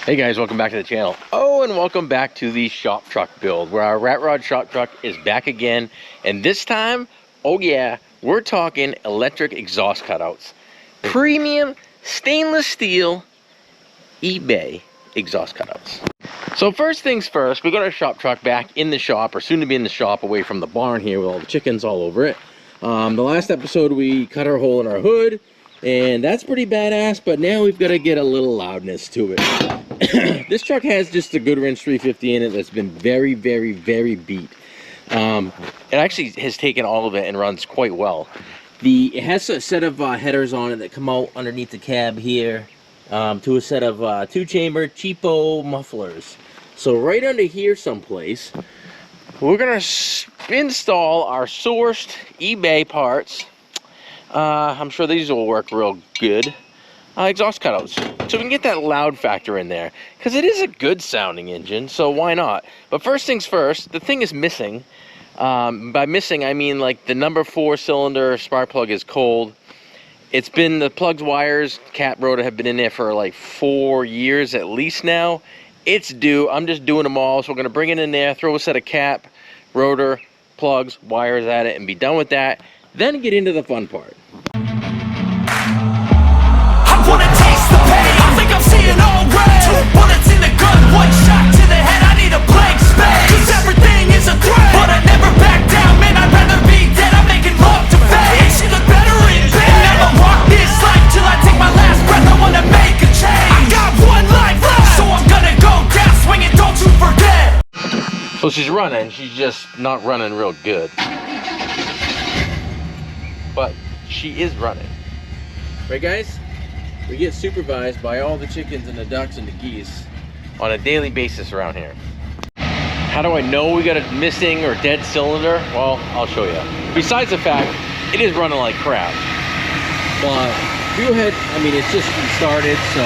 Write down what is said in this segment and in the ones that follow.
Hey guys, welcome back to the channel. Oh, and welcome back to the shop truck build, where our rat rod shop truck is back again. And this time, oh yeah, we're talking electric exhaust cutouts. Premium stainless steel eBay exhaust cutouts. So first things first, we got our shop truck back in the shop, or soon to be in the shop, away from the barn here with all the chickens all over it. The last episode we cut our hole in our hood, and that's pretty badass, but now we've got to get a little loudness to it. This truck has just a Goodwrench 350 in it that's been very, very, very beat. It actually has taken all of it and runs quite well. It has a set of headers on it that come out underneath the cab here, to a set of 2-chamber cheapo mufflers. So right under here someplace, we're gonna install our sourced eBay parts. I'm sure these will work real good. Exhaust cutouts, so we can get that loud factor in there, because it is a good sounding engine, so why not? But first things first, the thing is missing. By missing, I mean like the number 4 cylinder spark plug is cold. It's been, the plugs, wires, cap, rotor have been in there for like 4 years at least now. It's due. I'm just doing them all, so we're gonna bring it in there, throw a set of cap, rotor, plugs, wires at it, and be done with that. Then get into the fun part. Wanna taste the pain, I think I'm seeing all red. 2 bullets in the gun, 1 shot to the head, I need a blank space. Cause everything is a threat, but I never back down, man, I'd rather be dead. I'm making love to fate, and she look better in bed. Never walk this life till I take my last breath, I wanna make a change. I got 1 life left, so I'm gonna go down swinging, don't you forget. So she's running, she's just not running real good. But she is running. Right guys? We get supervised by all the chickens and the ducks and the geese on a daily basis around here. How do I know we got a missing or dead cylinder? Well, I'll show you. Besides the fact, it is running like crap. But we go ahead, I mean, it's just started, so,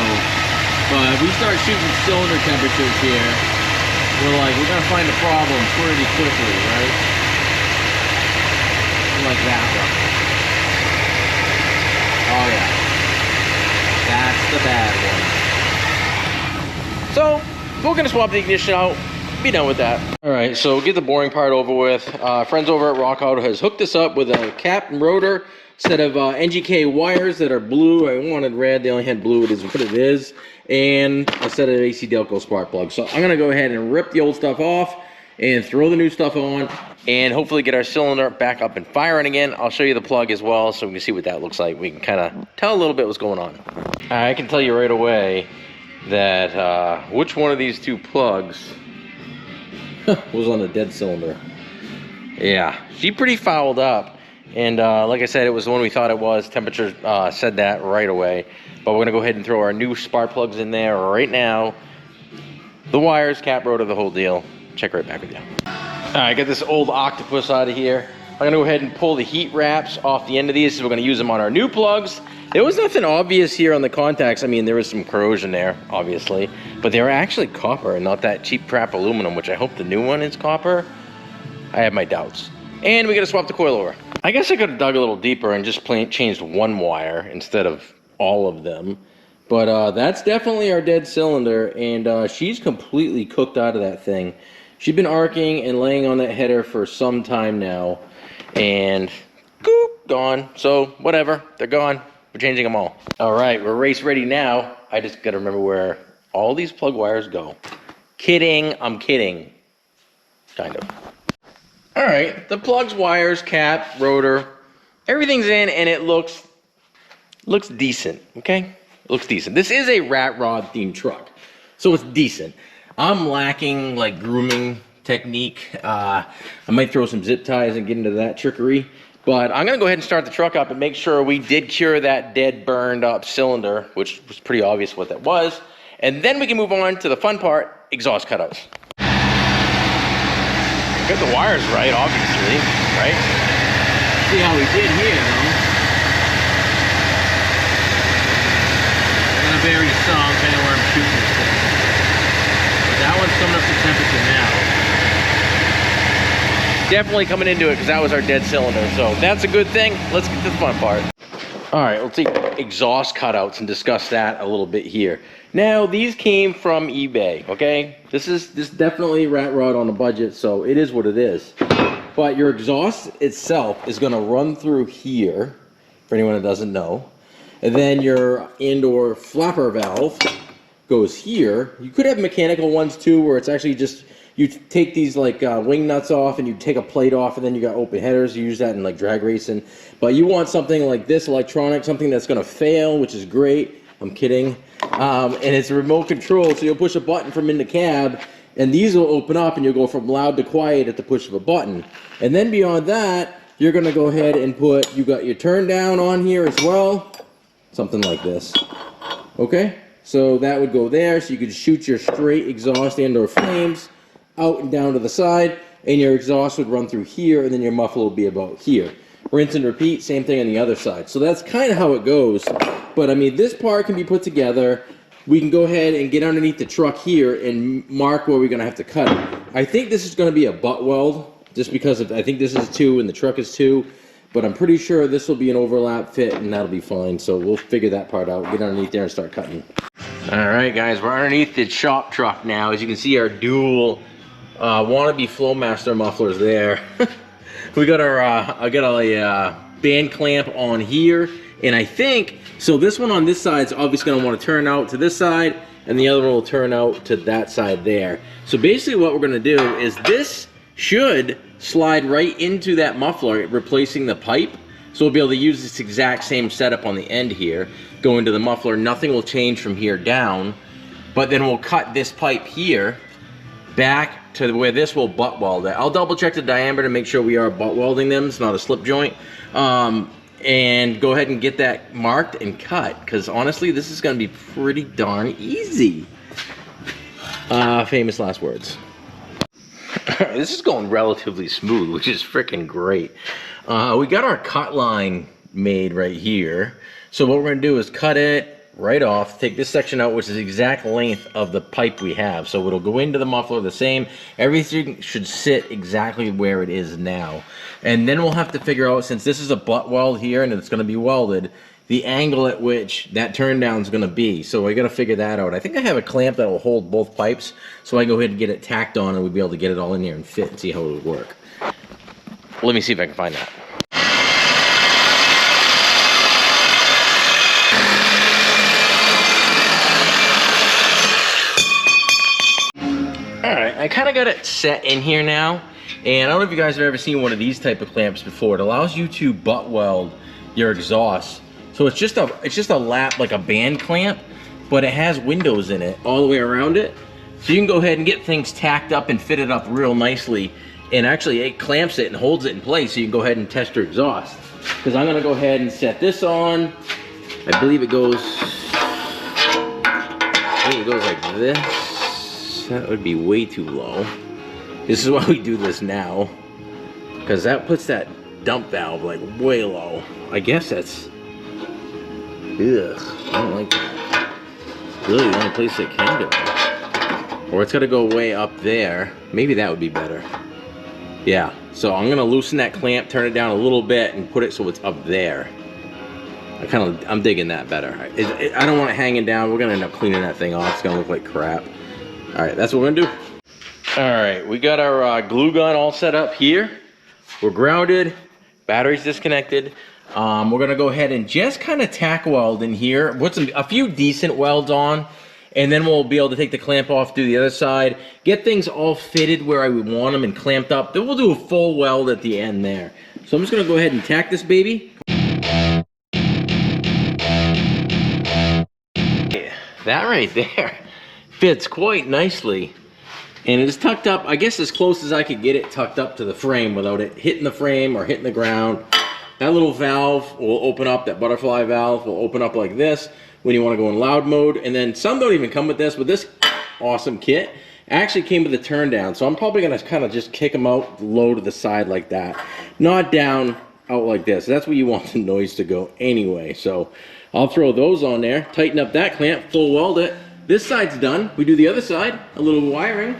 but we start shooting cylinder temperatures here. We're gonna find a problem pretty quickly, right? Like that one. Oh yeah. That's the bad one. So, we're gonna swap the ignition out, be done with that. All right, so get the boring part over with. Friends over at Rock Auto has hooked us up with a cap and rotor, set of NGK wires that are blue. I wanted red, they only had blue, it is what it is, and a set of AC Delco spark plugs. So I'm gonna go ahead and rip the old stuff off and throw the new stuff on, and hopefully get our cylinder back up and firing again. I'll show you the plug as well, so we can see what that looks like. We can kind of tell a little bit what's going on. I can tell you right away that which one of these 2 plugs was on the dead cylinder. Yeah, she pretty fouled up, and like I said, it was the one we thought it was. Temperature said that right away. But we're gonna go ahead and throw our new spark plugs in there right now. The wires, cap, rotor, the whole deal. Check right back with you. All right, got this old octopus out of here. I'm gonna go ahead and pull the heat wraps off the end of these, so we're gonna use them on our new plugs. There was nothing obvious here on the contacts. I mean, there was some corrosion there, obviously, but they were actually copper and not that cheap crap aluminum, which I hope the new one is copper. I have my doubts. And we gotta swap the coil over. I guess I could have dug a little deeper and just changed 1 wire instead of all of them. But that's definitely our dead cylinder, and she's completely cooked out of that thing. She's been arcing and laying on that header for some time now, and gone. So whatever, they're gone. We're changing them all. All right, we're race ready now. I just gotta remember where all these plug wires go. Kidding, I'm kidding. Kind of. All right, the plugs, wires, cap, rotor, everything's in, and it looks decent, okay? It looks decent. This is a rat rod themed truck, so it's decent. I'm lacking like grooming technique. I might throw some zip ties and get into that trickery, but I'm gonna go ahead and start the truck up and make sure we did cure that dead burned up cylinder, which was pretty obvious what that was. And then we can move on to the fun part, exhaust cutouts. Got the wires right, obviously, right? See how we did here, though. I'm gonna vary some, depending on where I'm shooting this thing. That one's coming up to temperature now. Definitely coming into it, because that was our dead cylinder. So that's a good thing. Let's get to the fun part. All right, let's take exhaust cutouts and discuss that a little bit here. Now, these came from eBay, okay? This definitely rat rod on a budget, so it is what it is. But your exhaust itself is gonna run through here, for anyone that doesn't know. And then your indoor flapper valve goes here. You could have mechanical ones too, where it's actually just, you take these like wing nuts off and you take a plate off and then you got open headers. You use that in like drag racing. But you want something like this electronic, something that's gonna fail, which is great. I'm kidding. And it's a remote control, so you'll push a button from in the cab and these will open up and you'll go from loud to quiet at the push of a button. And then beyond that, you're gonna go ahead and put, you got your turn down on here as well. Something like this. Okay? So that would go there, so you could shoot your straight exhaust and or flames out and down to the side, and your exhaust would run through here, and then your muffler will be about here. Rinse and repeat, same thing on the other side. So that's kind of how it goes. But I mean, this part can be put together. We can go ahead and get underneath the truck here and mark where we're gonna have to cut it. I think this is gonna be a butt weld, just because of, I think this is 2 and the truck is 2. But I'm pretty sure this will be an overlap fit and that'll be fine. So we'll figure that part out, get underneath there and start cutting. All right, guys, we're underneath the shop truck now. As you can see, our dual wannabe Flowmaster mufflers there. We got our, I got a band clamp on here. And I think, so this one on this side is obviously gonna wanna turn out to this side and the other one will turn out to that side there. So basically what we're gonna do is this should slide right into that muffler, replacing the pipe. So we'll be able to use this exact same setup on the end here, go into the muffler, nothing will change from here down, but then we'll cut this pipe here back to where this will butt weld it. I'll double check the diameter to make sure we are butt welding them, it's not a slip joint. And go ahead and get that marked and cut, because honestly, this is gonna be pretty darn easy. Famous last words. This is going relatively smooth, which is freaking great. We got our cut line made right here. So what we're gonna do is cut it right off, take this section out, which is the exact length of the pipe we have. So it'll go into the muffler the same. Everything should sit exactly where it is now. And then we'll have to figure out, since this is a butt weld here and it's gonna be welded, the angle at which that turn down is gonna be. So I gotta figure that out. I think I have a clamp that will hold both pipes, so I can go ahead and get it tacked on and we'll be able to get it all in there and fit and see how it would work. Let me see if I can find that. All right, I kind of got it set in here now. And I don't know if you guys have ever seen one of these type of clamps before. It allows you to butt weld your exhaust. So it's just a lap, like a band clamp, but it has windows in it all the way around it. So you can go ahead and get things tacked up and fitted up real nicely. And actually it clamps it and holds it in place, so you can go ahead and test your exhaust. Because I'm gonna go ahead and set this on. I believe it goes like this. That would be way too low. This is why we do this now, because that puts that dump valve like way low. I guess that's, ugh, I don't like that. Really the only place it can go. Or it's gotta go way up there. Maybe that would be better. Yeah, so I'm gonna loosen that clamp, turn it down a little bit and put it so it's up there. I'm digging that better. I don't want it hanging down. We're gonna end up cleaning that thing off. It's gonna look like crap. All right, that's what we're gonna do. All right, we got our glue gun all set up here. We're grounded, battery's disconnected. We're gonna go ahead and just kind of tack weld in here, put a few decent welds on, and then we'll be able to take the clamp off, do the other side, get things all fitted where I would want them and clamped up. Then we'll do a full weld at the end there. So I'm just gonna go ahead and tack this baby. That right there fits quite nicely. And it is tucked up, I guess as close as I could get it tucked up to the frame without it hitting the frame or hitting the ground. That little valve will open up, that butterfly valve will open up like this when you want to go in loud mode. And then some don't even come with this, but this awesome kit actually came with a turn down. So I'm probably gonna kind of just kick them out low to the side like that. Not down, out like this. That's where you want the noise to go anyway. So I'll throw those on there, tighten up that clamp, full weld it. This side's done. We do the other side, a little wiring.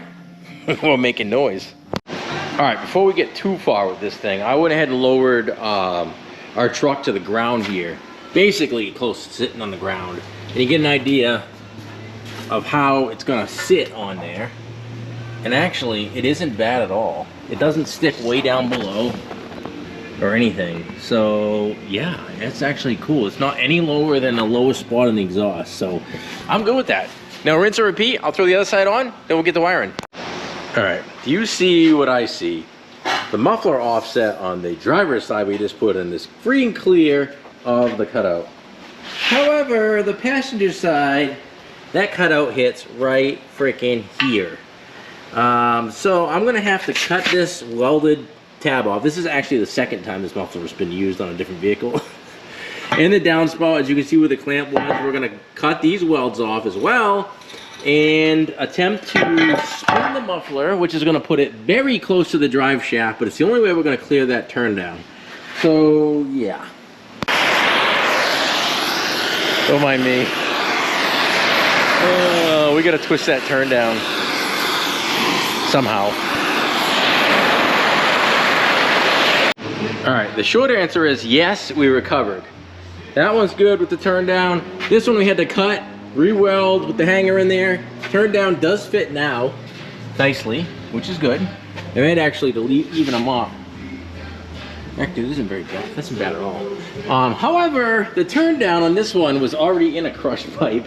We're making noise. All right, before we get too far with this thing, I went ahead and lowered our truck to the ground here. basically close to sitting on the ground. And you get an idea of how it's gonna sit on there. And actually, it isn't bad at all. It doesn't stick way down below or anything. So yeah, it's actually cool. It's not any lower than the lowest spot in the exhaust. So I'm good with that. Now rinse and repeat. I'll throw the other side on, then we'll get the wiring. All right, do you see what I see? The muffler offset on the driver's side we just put in is free and clear of the cutout. However, the passenger side, that cutout hits right freaking here. So I'm gonna have to cut this welded tab off. This is actually the second time this muffler has been used on a different vehicle. In the downspout, as you can see where the clamp was, we're gonna cut these welds off as well and attempt to spin the muffler, which is gonna put it very close to the drive shaft, but it's the only way we're gonna clear that turn down. So yeah. Don't mind me. Oh, we gotta twist that turn down somehow. All right, the short answer is yes, we recovered. That one's good with the turn down. This one we had to cut, re-weld with the hanger in there. Turn down does fit now nicely, which is good. I might actually even them up. Actually, this isn't very bad. That's not bad at all. However, the turn down on this one was already in a crush pipe,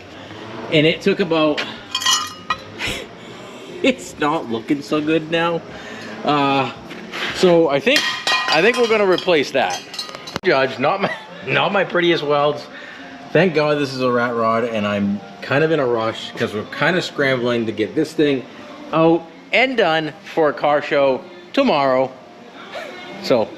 and it took about. It's not looking so good now. So I think we're gonna replace that. Judge, not my prettiest welds. Thank God this is a rat rod, and I'm kind of in a rush because we're kind of scrambling to get this thing out and done for a car show tomorrow. So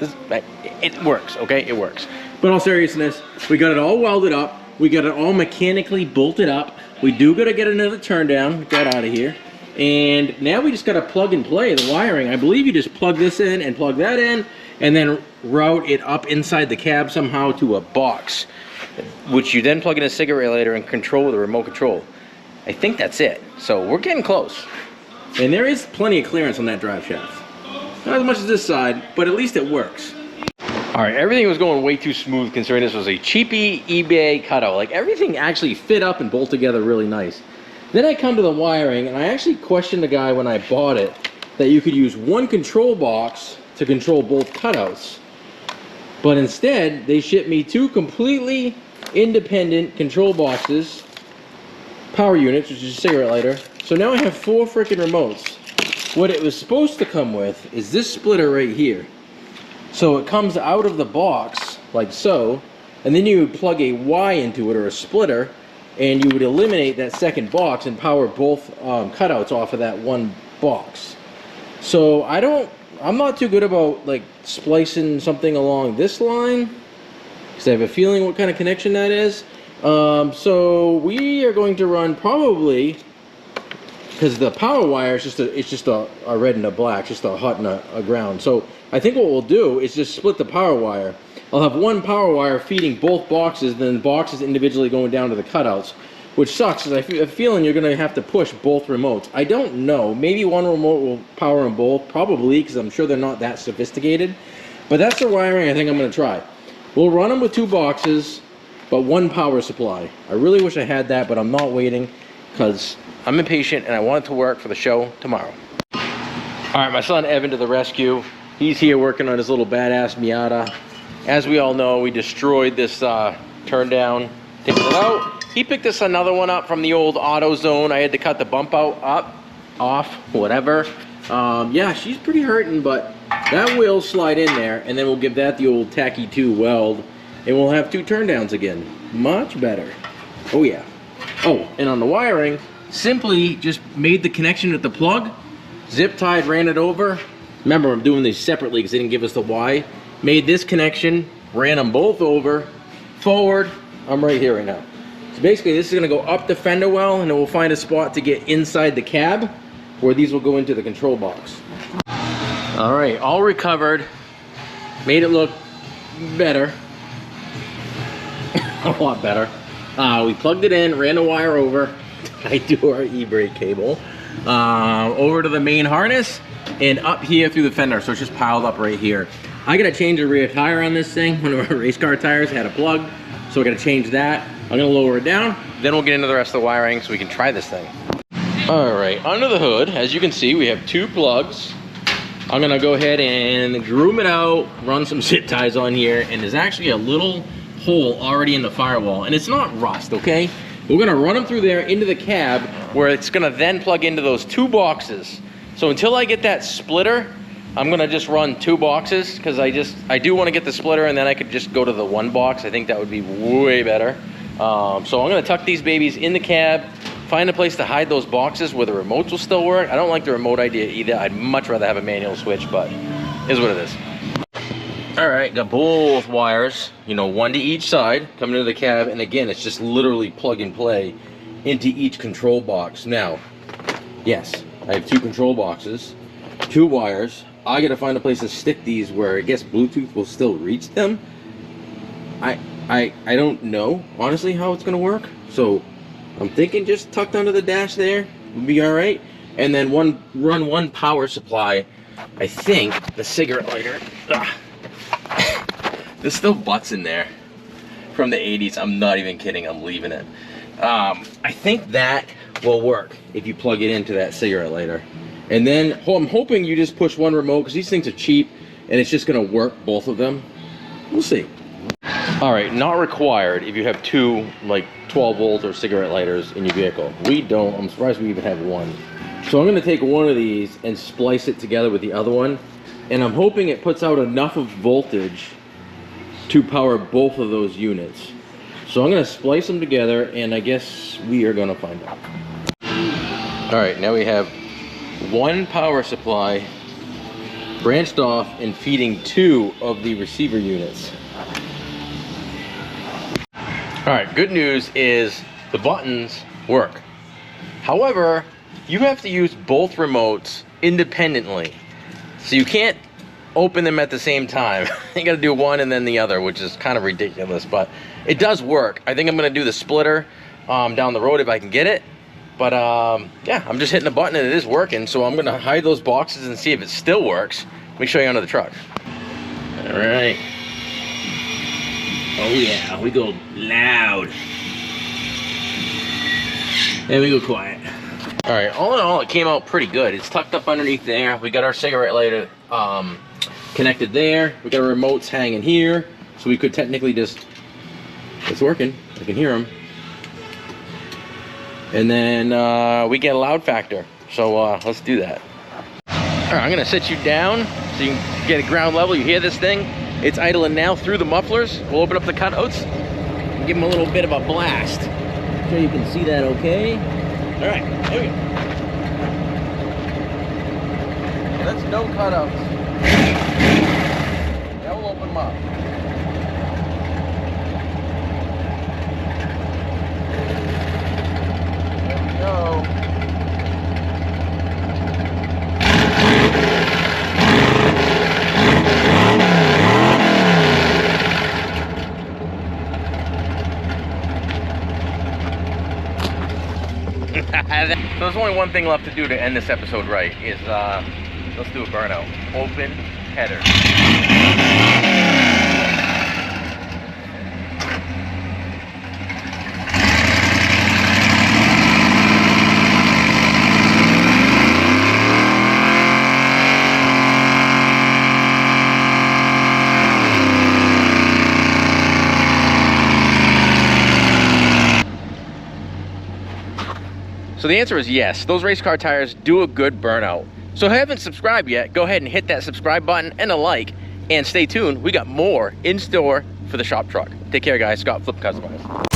it works, okay? It works. But in all seriousness, we got it all welded up. We got it all mechanically bolted up. We do gotta get another turn down, get out of here. And now we just gotta plug and play the wiring. I believe you just plug this in and plug that in, and then route it up inside the cab somehow to a box, which you then plug in a cigarette lighter and control with a remote control. I think that's it. So we're getting close. And there is plenty of clearance on that drive shaft. Not as much as this side, but at least it works. All right, everything was going way too smooth considering this was a cheapy eBay cutout. Like everything actually fit up and bolt together really nice. Then I come to the wiring, and I actually questioned the guy when I bought it that you could use one control box to control both cutouts. But instead, they shipped me two completely independent control boxes, power units, which is a cigarette lighter. So now I have 4 freaking remotes. What it was supposed to come with is this splitter right here. So it comes out of the box, like so, and then you would plug a Y into it, or a splitter, and you would eliminate that second box and power both cutouts off of that one box. So I'm not too good about like splicing something along this line, because I have a feeling what kind of connection that is. So we are going to run probably, because the power wire is just a red and a black, just a hot and a ground. So I think what we'll do is just split the power wire. I'll have one power wire feeding both boxes, then boxes individually going down to the cutouts, which sucks because I have a feeling you're going to have to push both remotes. I don't know. Maybe one remote will power them both, probably, because I'm sure they're not that sophisticated. But that's the wiring I think I'm going to try. We'll run them with 2 boxes, but 1 power supply. I really wish I had that, but I'm not waiting because I'm impatient and I want it to work for the show tomorrow. All right, my son Evan to the rescue. He's here working on his little badass Miata. As we all know, we destroyed this turn down, taking it out. He picked us another one up from the old AutoZone. I had to cut the bump out, off, whatever. Yeah, she's pretty hurting, but that will slide in there, and then we'll give that the old tacky 2 weld, and we'll have 2 turn downs again. Much better. Oh yeah. Oh, and on the wiring, simply just made the connection with the plug, zip tied, ran it over. Remember, I'm doing these separately because they didn't give us the Y. Made this connection, ran them both over, forward. I'm right here right now. So basically this is gonna go up the fender well, and then we'll find a spot to get inside the cab where these will go into the control box. All right, all recovered. Made it look better. A lot better. We plugged it in, ran the wire over, tied to our e-brake cable, over to the main harness, and up here through the fender. So it's just piled up right here. I gotta change the rear tire on this thing. One of our race car tires had a plug. So we're gonna change that. I'm gonna lower it down, then we'll get into the rest of the wiring so we can try this thing. All right, under the hood, as you can see, we have 2 plugs. I'm gonna go ahead and groom it out, run some zip ties on here, and there's actually a little hole already in the firewall, and it's not rust, okay? We're gonna run them through there into the cab, where it's gonna then plug into those 2 boxes. So until I get that splitter, I'm gonna just run 2 boxes, because I do wanna get the splitter, and then I could just go to the 1 box. I think that would be way better. So I'm gonna tuck these babies in the cab, find a place to hide those boxes where the remotes will still work. I don't like the remote idea either. I'd much rather have a manual switch, but it is what it is. All right, got both wires, you know, 1 to each side coming into the cab. And again, it's just literally plug and play into each control box. Now, yes, I have 2 control boxes, 2 wires. I gotta find a place to stick these where I guess Bluetooth will still reach them. I don't know, honestly, how it's gonna work. So I'm thinking just tucked under the dash there would be all right. And then run one power supply. I think the cigarette lighter. There's still butts in there from the 80s. I'm not even kidding, I'm leaving it. I think that will work if you plug it into that cigarette lighter. And then I'm hoping you just push 1 remote, because these things are cheap and it's just gonna work both of them. We'll see. All right, not required if you have 2 like 12 volt or cigarette lighters in your vehicle. We don't. I'm surprised we even have 1. So I'm gonna take 1 of these and splice it together with the other one, and I'm hoping it puts out enough of voltage to power both of those units. So I'm gonna splice them together, and I guess we are gonna find out. All right, now we have 1 power supply branched off and feeding 2 of the receiver units. All right, good news is the buttons work. However, you have to use both remotes independently. So you can't open them at the same time. You gotta do one and then the other, which is kind of ridiculous, but it does work. I think I'm gonna do the splitter down the road if I can get it. But yeah, I'm just hitting the button and it is working. So I'm gonna hide those boxes and see if it still works. Let me show you under the truck. All right. Oh yeah, we go loud. And we go quiet. All right, all in all, it came out pretty good. It's tucked up underneath there. We got our cigarette lighter connected there. We got our remotes hanging here. So we could technically just, it's working. I can hear them. And then we get a loud factor. So let's do that. All right, I'm gonna sit you down so you can get a ground level. You hear this thing? It's idling now through the mufflers. We'll open up the cutouts and give them a little bit of a blast so you can see that okay. All right, there we go. That's no cutouts. Now we'll open them up. There we go. So there's only one thing left to do to end this episode right, is let's do a burnout. Open header. So the answer is yes, those race car tires do a good burnout. So if you haven't subscribed yet, go ahead and hit that subscribe button and a like, and stay tuned. We got more in store for the shop truck. Take care, guys. Scott, Flip Customize.